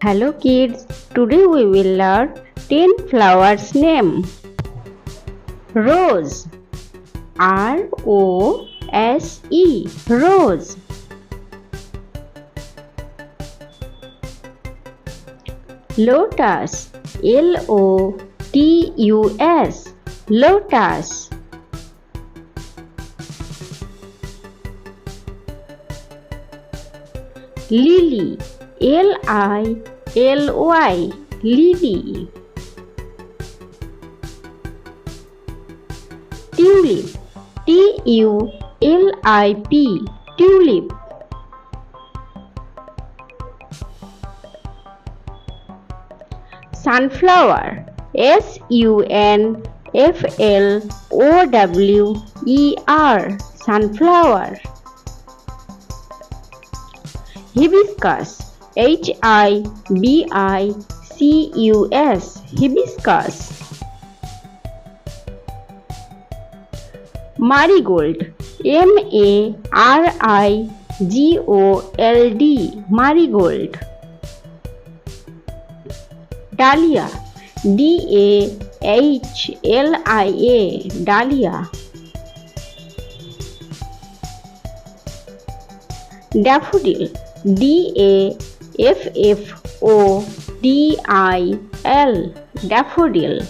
Hello kids, today we will learn 10 flowers name. Rose, R-O-S-E, rose. Lotus, L-O-T-U-S, lotus. Lily, L-I-L-Y, lily. Tulip, T-U-L-I-P, tulip. Sunflower, S-U-N-F-L-O-W-E-R, sunflower. Hibiscus, H-I-B-I-C-U-S, hibiscus. Marigold, M-A-R-I-G-O-L-D, marigold. Dahlia, D-A-H-L-I-A, dahlia. Daffodil, D-A-F-F-O-D-I-L, daffodil.